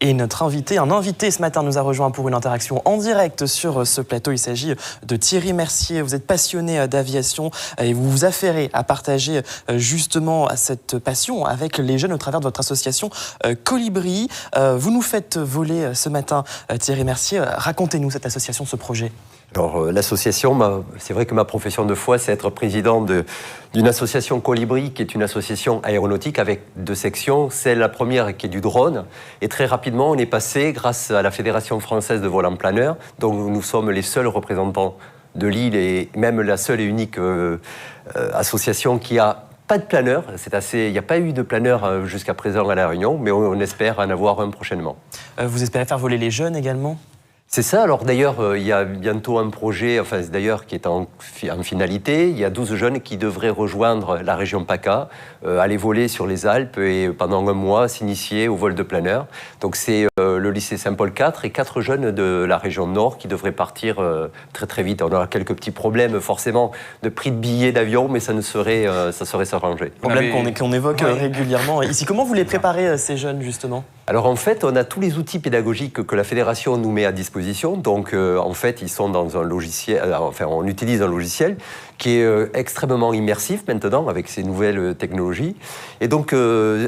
Et notre un invité ce matin nous a rejoint pour une interaction en direct sur ce plateau. Il s'agit de Thierry Mercier. Vous êtes passionné d'aviation et vous vous affairez à partager justement cette passion avec les jeunes au travers de votre association Colibri. Vous nous faites voler ce matin, Thierry Mercier. Racontez-nous cette association, ce projet. Alors, l'association, c'est vrai que ma profession de foi, c'est être président d'une association Colibri, qui est une association aéronautique avec 2 sections. Celle, la première, qui est du drone. Et très rapidement, on est passé, grâce à la Fédération française de vol en planeur, dont nous sommes les seuls représentants de l'île et même la seule et unique association qui a pas de planeur. Il n'y a pas eu de planeur jusqu'à présent à La Réunion, mais on espère en avoir un prochainement. Vous espérez faire voler les jeunes également ? C'est ça. Alors d'ailleurs, il y a bientôt un projet, qui est en finalité. Il y a 12 jeunes qui devraient rejoindre la région PACA, aller voler sur les Alpes et pendant un mois s'initier au vol de planeur. Donc c'est le lycée Saint-Paul IV et 4 jeunes de la région Nord qui devraient partir très très vite. On aura quelques petits problèmes forcément de prix de billets d'avion, mais ça saurait s'arranger. Problème qu'on évoque régulièrement ici. Comment vous les préparez ces jeunes justement ? Alors en fait, on a tous les outils pédagogiques que la fédération nous met à disposition. Donc en fait, ils sont dans un logiciel. On utilise un logiciel qui est extrêmement immersif maintenant avec ces nouvelles technologies. Et donc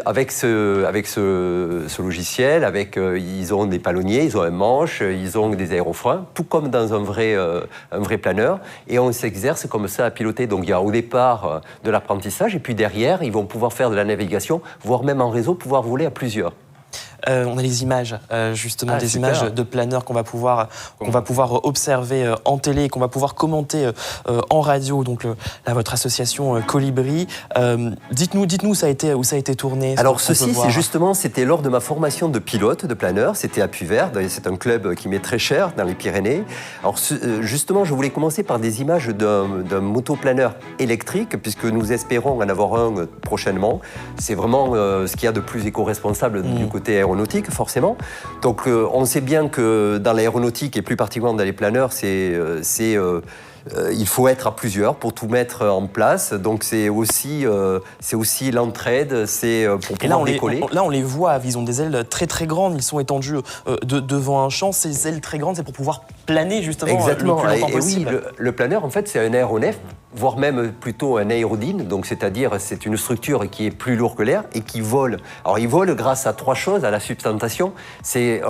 avec ce logiciel, ils ont des palonniers, ils ont un manche, ils ont des aérofreins, tout comme dans un vrai planeur. Et on s'exerce comme ça à piloter. Donc il y a au départ de l'apprentissage et puis derrière, ils vont pouvoir faire de la navigation, voire même en réseau, pouvoir voler à plusieurs. On a les images, justement, des images de planeurs qu'on va pouvoir observer en télé et qu'on va pouvoir commenter en radio. Donc là, votre association Colibri. Dites-nous où ça a été tourné. Alors ceci, c'était lors de ma formation de pilote de planeur. C'était à Puyvert. C'est un club qui m'est très cher dans les Pyrénées. Alors justement, je voulais commencer par des images d'un motoplaneur électrique, puisque nous espérons en avoir un prochainement. C'est vraiment ce qu'il y a de plus éco-responsable du côté aéronautique, forcément. Donc on sait bien que dans l'aéronautique et plus particulièrement dans les planeurs, il faut être à plusieurs pour tout mettre en place. Donc c'est aussi l'entraide, c'est pour pouvoir décoller. Là, on les voit, ils ont des ailes très très grandes, ils sont étendus devant un champ. Ces ailes très grandes, c'est pour pouvoir planer justement. Exactement. Le plus longtemps possible. Oui, le planeur, en fait, c'est un aéronef, voire même plutôt un aérodyne. Donc c'est-à-dire, c'est une structure qui est plus lourde que l'air et qui vole. Alors il vole grâce à 3 choses, à la substantation, c'est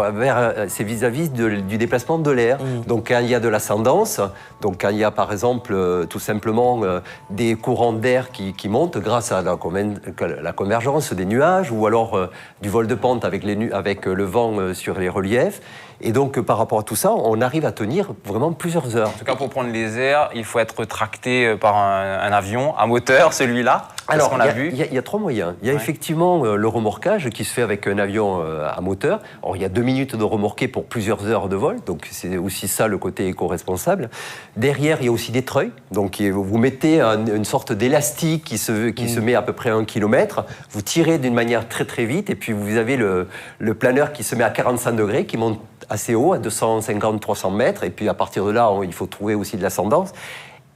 vis-à-vis du déplacement de l'air. Donc quand il y a de l'ascendance, donc quand il y a par exemple tout simplement des courants d'air qui montent grâce à la convergence des nuages ou alors du vol de pente avec le vent sur les reliefs. Et donc, par rapport à tout ça, on arrive à tenir vraiment plusieurs heures. En tout cas, pour prendre les airs, il faut être tracté par un avion à moteur, celui-là. Alors, il y a 3 moyens. Il y a effectivement le remorquage qui se fait avec un avion à moteur. Alors, il y a 2 minutes de remorqué pour plusieurs heures de vol. Donc, c'est aussi ça le côté éco-responsable. Derrière, il y a aussi des treuils. Donc, vous mettez une sorte d'élastique qui se met à peu près à 1 km. Vous tirez d'une manière très très vite. Et puis, vous avez le planeur qui se met à 45 degrés, qui monte assez haut, à 250-300 mètres. Et puis, à partir de là, il faut trouver aussi de l'ascendance.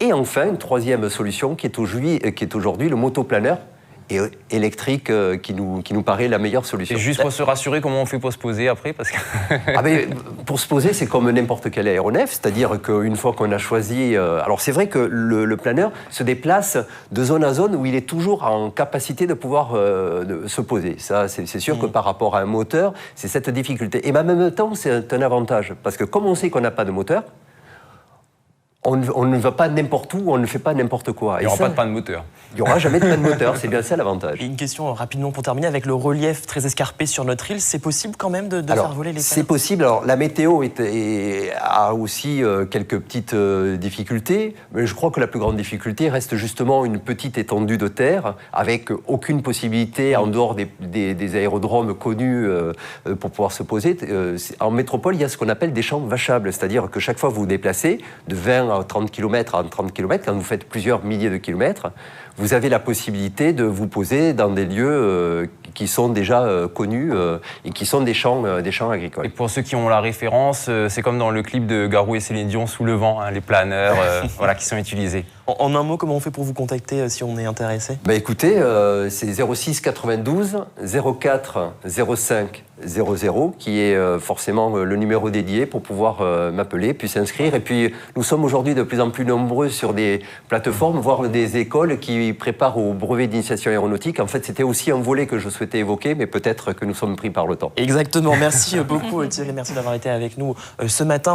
Et enfin, une 3e solution qui est aujourd'hui le motoplaneur électrique qui nous paraît la meilleure solution. Et juste pour se rassurer, comment on fait pour se poser après pour se poser, c'est comme n'importe quel aéronef, c'est-à-dire qu'une fois qu'on a choisi... alors c'est vrai que le planeur se déplace de zone à zone où il est toujours en capacité de pouvoir se poser. Ça, c'est sûr que par rapport à un moteur, c'est cette difficulté. Et en même temps, c'est un avantage, parce que comme on sait qu'on n'a pas de moteur, on ne va pas n'importe où, on ne fait pas n'importe quoi. Il n'y aura pas de panne de moteur. Il n'y aura jamais de panne de moteur, c'est bien ça l'avantage. Et une question rapidement pour terminer, avec le relief très escarpé sur notre île, c'est possible quand même de faire voler les planeurs ? C'est possible. Alors la météo a aussi quelques petites difficultés, mais je crois que la plus grande difficulté reste justement une petite étendue de terre avec aucune possibilité en dehors des aérodromes connus pour pouvoir se poser. En métropole, il y a ce qu'on appelle des champs vachables, c'est-à-dire que chaque fois que vous vous déplacez de 20 à 30 km à 30 km, quand vous faites plusieurs milliers de kilomètres, vous avez la possibilité de vous poser dans des lieux qui sont déjà connus et qui sont des champs agricoles. Et pour ceux qui ont la référence, c'est comme dans le clip de Garou et Céline Dion, Sous le vent, les planeurs qui sont utilisés. En un mot, comment on fait pour vous contacter si on est intéressé? Écoutez, c'est 06 92 04 05 00 qui est forcément le numéro dédié pour pouvoir m'appeler puis s'inscrire. Et puis nous sommes aujourd'hui de plus en plus nombreux sur des plateformes, voire des écoles qui préparent au brevet d'initiation aéronautique. En fait, c'était aussi un volet que je souhaitais évoquer, mais peut-être que nous sommes pris par le temps. Exactement. Merci beaucoup Thierry, merci d'avoir été avec nous ce matin.